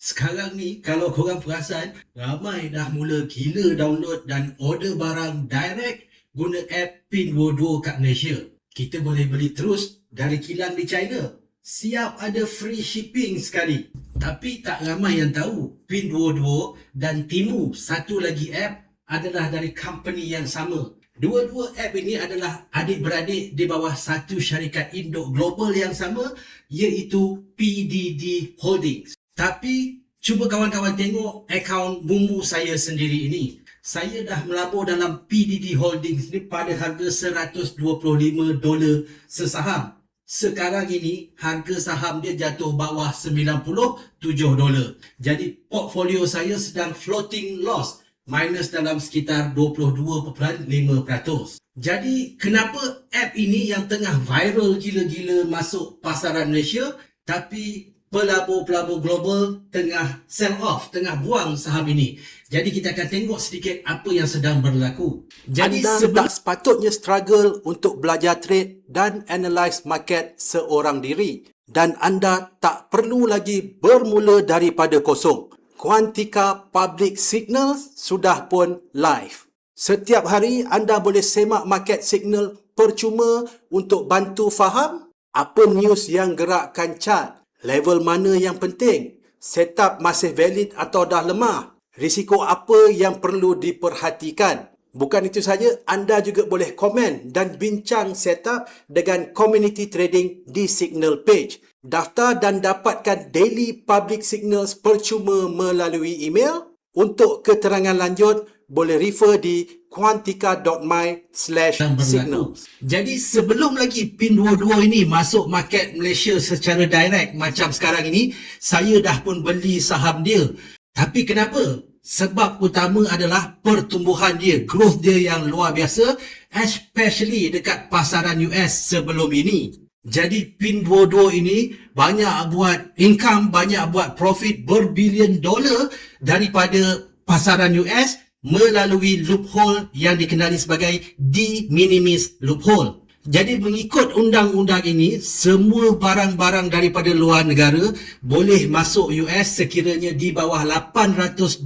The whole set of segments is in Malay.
Sekarang ni kalau korang perasan, ramai dah mula gila download dan order barang direct guna app Pinduoduo kat Malaysia. Kita boleh beli terus dari kilang di China. Siap ada free shipping sekali. Tapi tak ramai yang tahu Pinduoduo dan Temu, satu lagi app, adalah dari company yang sama. Dua-dua app ini adalah adik-beradik di bawah satu syarikat Indo global yang sama, iaitu PDD Holdings. Tapi cuba kawan-kawan tengok akaun Mumu saya sendiri ini. Saya dah melabur dalam PDD Holdings ni pada harga $125 sesaham. Sekarang ini harga saham dia jatuh bawah $97. Jadi portfolio saya sedang floating loss, minus dalam sekitar 22.5%. Jadi kenapa app ini yang tengah viral gila-gila masuk pasaran Malaysia, tapi pelabur-pelabur global tengah sell off, tengah buang saham ini? Jadi kita akan tengok sedikit apa yang sedang berlaku. Jadi Anda tak sepatutnya struggle untuk belajar trade dan analyse market seorang diri. Dan anda tak perlu lagi bermula daripada kosong. Quantica Public Signals sudah pun live. Setiap hari anda boleh semak market signal percuma untuk bantu faham apa news yang gerakkan chart, level mana yang penting, setup masih valid atau dah lemah, risiko apa yang perlu diperhatikan. Bukan itu saja, anda juga boleh komen dan bincang setup dengan community trading di Signal page. Daftar dan dapatkan daily public signals percuma melalui email. Untuk keterangan lanjut, boleh refer di quantica.my/signals. Jadi sebelum lagi Pinduoduo ini masuk market Malaysia secara direct macam sekarang ini, saya dah pun beli saham dia. Tapi kenapa? Sebab utama adalah pertumbuhan dia, growth dia yang luar biasa, especially dekat pasaran US sebelum ini. Jadi Pinduoduo ini banyak buat income, banyak buat profit berbilion dolar daripada pasaran US melalui loophole yang dikenali sebagai de minimis loophole. Jadi mengikut undang-undang ini, semua barang-barang daripada luar negara boleh masuk US sekiranya di bawah $800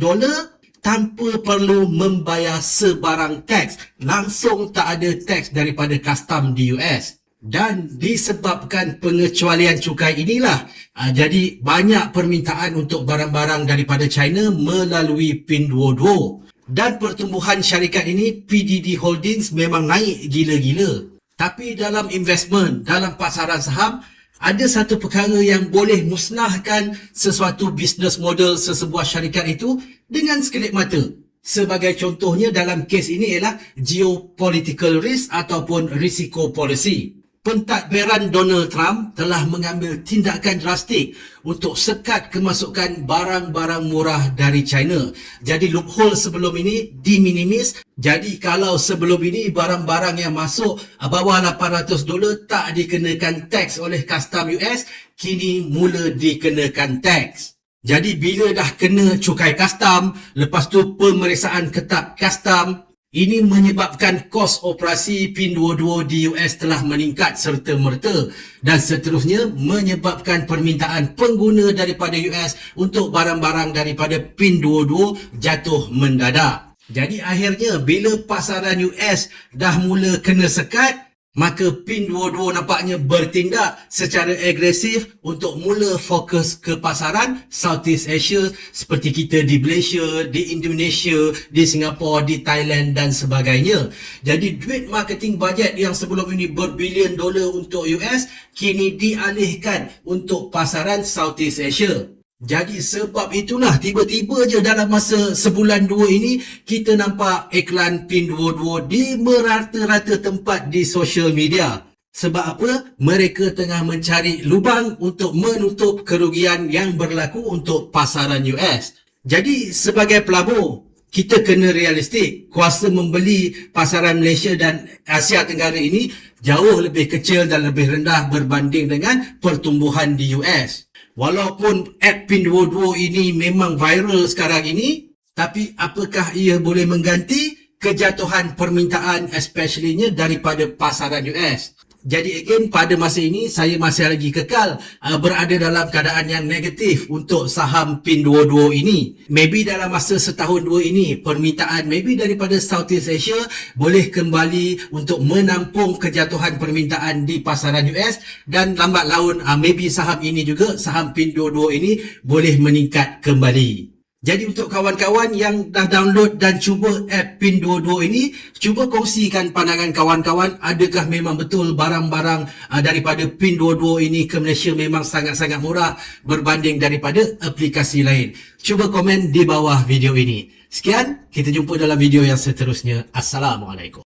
tanpa perlu membayar sebarang teks. Langsung tak ada teks daripada custom di US. Dan disebabkan pengecualian cukai inilah, jadi banyak permintaan untuk barang-barang daripada China melalui Pinduoduo. Dan pertumbuhan syarikat ini, PDD Holdings, memang naik gila-gila. Tapi dalam investment, dalam pasaran saham, ada satu perkara yang boleh musnahkan sesuatu business model sesebuah syarikat itu dengan sekelip mata. Sebagai contohnya dalam kes ini ialah geopolitical risk ataupun risiko policy. Pentadbiran Donald Trump telah mengambil tindakan drastik untuk sekat kemasukan barang-barang murah dari China. Jadi loophole sebelum ini de minimis. Jadi kalau sebelum ini barang-barang yang masuk bawah $800 tak dikenakan teks oleh custom US, kini mula dikenakan teks. Jadi bila dah kena cukai custom, lepas tu pemeriksaan ketat custom, ini menyebabkan kos operasi Pinduoduo di US telah meningkat serta-merta dan seterusnya menyebabkan permintaan pengguna daripada US untuk barang-barang daripada Pinduoduo jatuh mendadak. Jadi akhirnya bila pasaran US dah mula kena sekat, maka Pinduoduo nampaknya bertindak secara agresif untuk mula fokus ke pasaran Southeast Asia seperti kita di Malaysia, di Indonesia, di Singapura, di Thailand dan sebagainya. Jadi duit marketing budget yang sebelum ini berbilion dolar untuk US kini dialihkan untuk pasaran Southeast Asia. Jadi sebab itulah tiba-tiba je dalam masa sebulan dua ini kita nampak iklan Pinduoduo di merata-rata tempat di social media. Sebab apa? Mereka tengah mencari lubang untuk menutup kerugian yang berlaku untuk pasaran US. Jadi sebagai pelabur, kita kena realistik. Kuasa membeli pasaran Malaysia dan Asia Tenggara ini jauh lebih kecil dan lebih rendah berbanding dengan pertumbuhan di US. Walaupun app Pinduoduo ini memang viral sekarang ini, tapi apakah ia boleh mengganti kejatuhan permintaan especially-nya daripada pasaran US? Jadi again, pada masa ini saya masih lagi kekal berada dalam keadaan yang negatif untuk saham Pinduoduo ini. Maybe dalam masa setahun dua ini, permintaan maybe daripada Southeast Asia boleh kembali untuk menampung kejatuhan permintaan di pasaran US, dan lambat laun maybe saham ini juga, saham Pinduoduo ini boleh meningkat kembali. Jadi untuk kawan-kawan yang dah download dan cuba app Pinduoduo ini, cuba kongsikan pandangan kawan-kawan, adakah memang betul barang-barang daripada Pinduoduo ini ke Malaysia memang sangat-sangat murah berbanding daripada aplikasi lain. Cuba komen di bawah video ini. Sekian, kita jumpa dalam video yang seterusnya. Assalamualaikum.